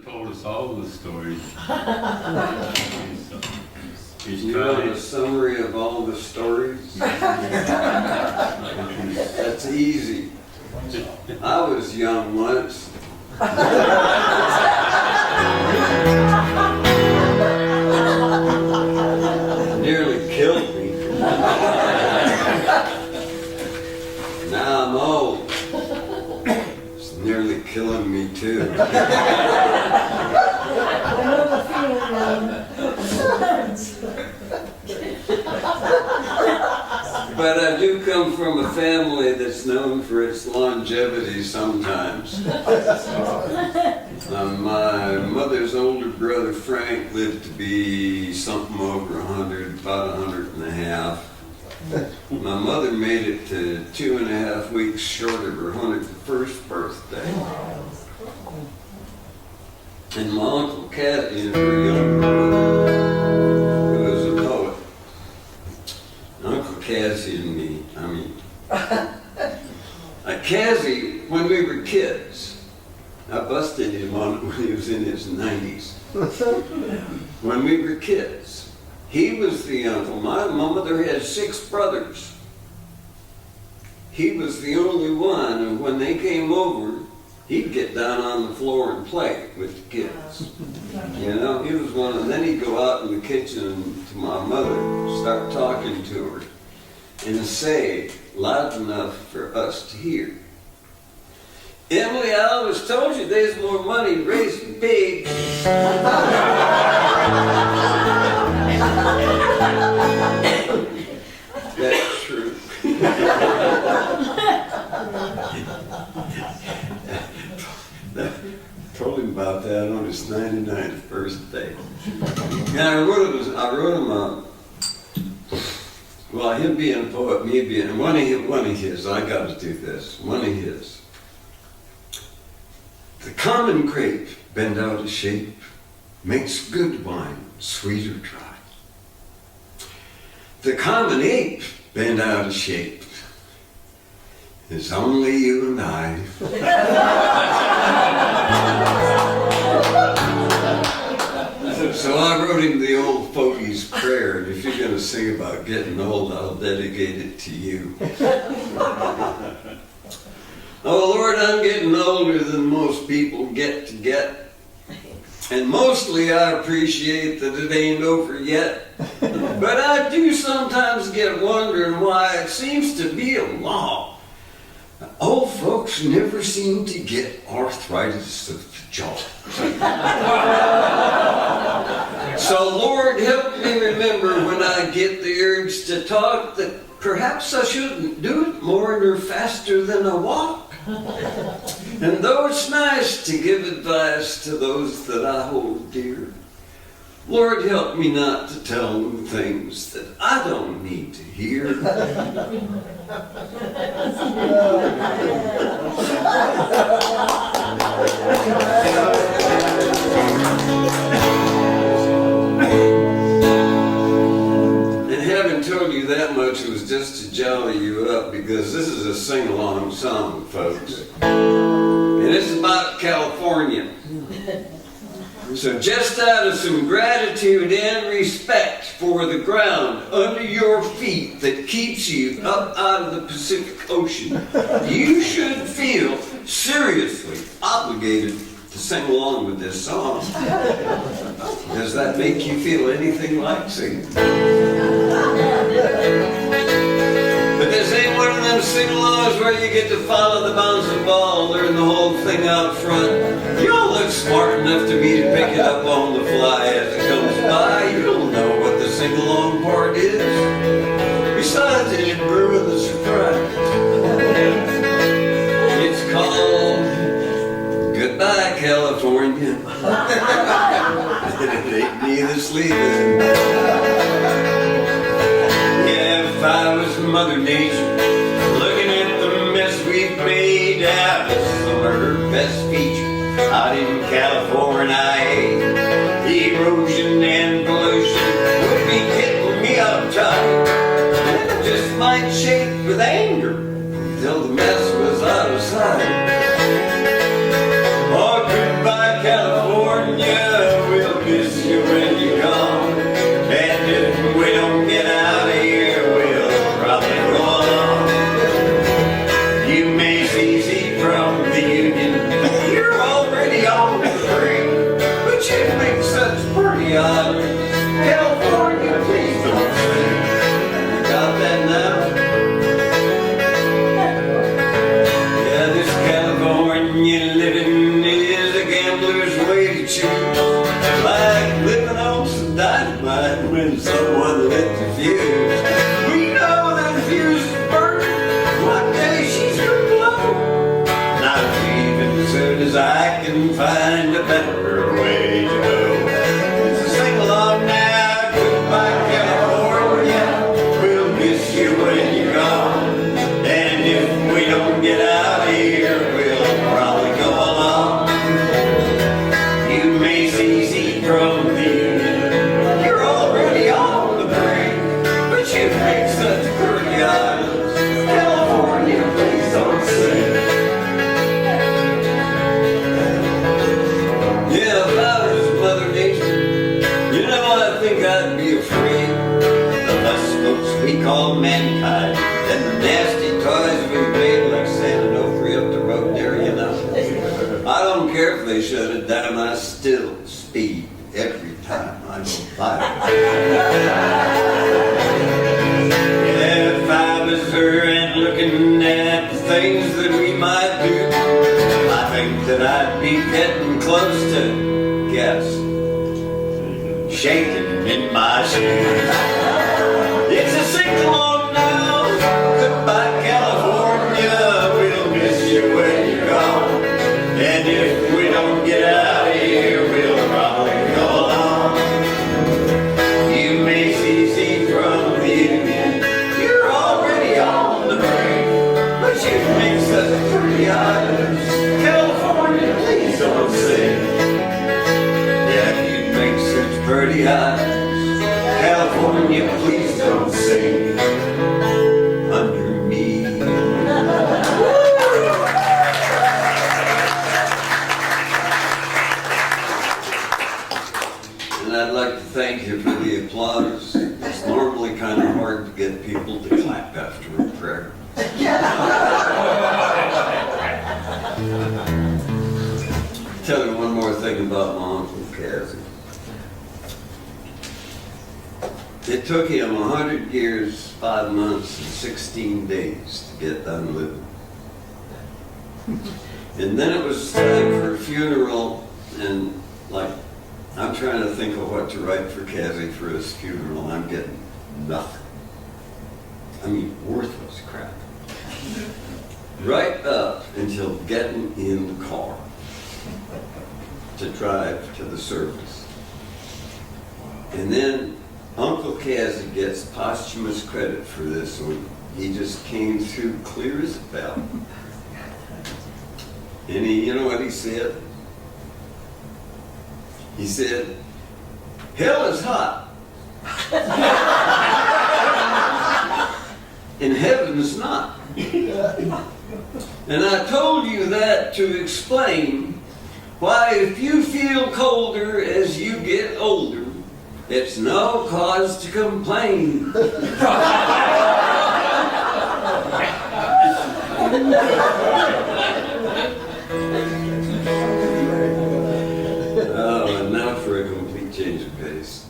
told us all the stories. You want a summary of all the stories? That's easy. I was young once. Nearly killed me. Now I'm old. It's nearly killing me too. But I do come from a family that's known for its longevity sometimes. My mother's older brother Frank lived to be something over 100, about 100 and a half. My mother made it to 2.5 weeks short of her 101st birthday. And my Uncle Cathy and her younger brother, who was a poet, Uncle Cassie and me, Cassie, when we were kids, I busted him on it when he was in his 90s. When we were kids, he was the uncle. My mother had 6 brothers. He was the only one, and when they came over, he'd get down on the floor and play with the kids. You know, he was one, and then he'd go out in the kitchen to my mother, start talking to her, and say loud enough for us to hear, "Emily, I always told you there's more money raising pigs." That's true. Told him about that on his 99th birthday. And I wrote him well, him being a poet, me being one of his, I got to do this, one of his. The common grape, bent out of shape, makes good wine sweet or dry. The common ape, bent out of shape, is only you and I. So I wrote him the old fogey's prayer, and if you're going to sing about getting old, I'll dedicate it to you. Oh Lord, I'm getting older than most people get to get. And mostly I appreciate that it ain't over yet. But I do sometimes get wondering why it seems to be a law. Old folks never seem to get arthritis of the jaw. So Lord, help me remember when I get the urge to talk that perhaps I shouldn't do it more nor faster than I walk. And though it's nice to give advice to those that I hold dear, Lord, help me not to tell them things that I don't need to hear. And having told you that much, it was just to jolly you up, because this is a sing-along song, folks. And it's about California. So just out of some gratitude and respect for the ground under your feet that keeps you up out of the Pacific Ocean, you should feel seriously obligated to sing along with this song. Does that make you feel anything like singing? But this ain't one of them sing-alongs where you get to follow the bouncing ball, learn the whole thing out front. You all look smart enough to me to pick it up on the fly as it comes by. You don't know what the sing-along part is. Besides, it'd ruin the surprise. It's called Goodbye, California. It ain't neither sleeping. If I was Mother Nature, looking at the mess we've made out of some of her best features out in California, erosion and pollution would be getting me uptight. And it just might shake with anger until the mess was out of sight. Oh, goodbye, California. gambler's way to choose. Like living on some dynamite when someone lit the fuse. We know that fuse is burning, one day she's gonna blow. And I'm leaving as soon as I can find a better way to go. So sing along now, goodbye California. We'll miss you when you're gone. And if we don't get out of here, we'll probably go along. You Macy's eat from the Union. You're already on the brink, but you make such pretty islands. California, please don't sing. Yeah, if I was Mother Nature, you know, I think I'd be afraid of the less folks we call mankind and the nasty toys we made like San Onofre up the road there, you know. I don't care if they shut it down, I still speed every time I go by. Yeah, if I was her and looking at the things that we might do, I think that I'd be getting close to, guess, shaking in my shoes. It's a sing-along now, goodbye California, we'll miss you when you're gone. And if we don't get out of here, we'll probably go along. You Macy's eat from the Union, you're already on the brink, but you make such pretty islands. California, please don't sing. Yeah, you make such pretty islands. California, please don't sing under me. And I'd like to thank you for the applause. It's normally kind of hard to get people to clap after a prayer. Tell you one more thing about my Uncle Cassie. It took him 100 years, 5 months, and 16 days to get done living. And then it was time for a funeral, and like, I'm trying to think of what to write for Cassie for his funeral. I'm getting nothing. I mean, worthless crap. Right up until getting in the car to drive to the service. And then Uncle Cassie gets posthumous credit for this one. He just came through clear as a bell. And you know what he said? He said, hell is hot. And heaven's not. And I told you that to explain why if you feel colder as you get older, it's no cause to complain. Oh, and now for a complete change of pace.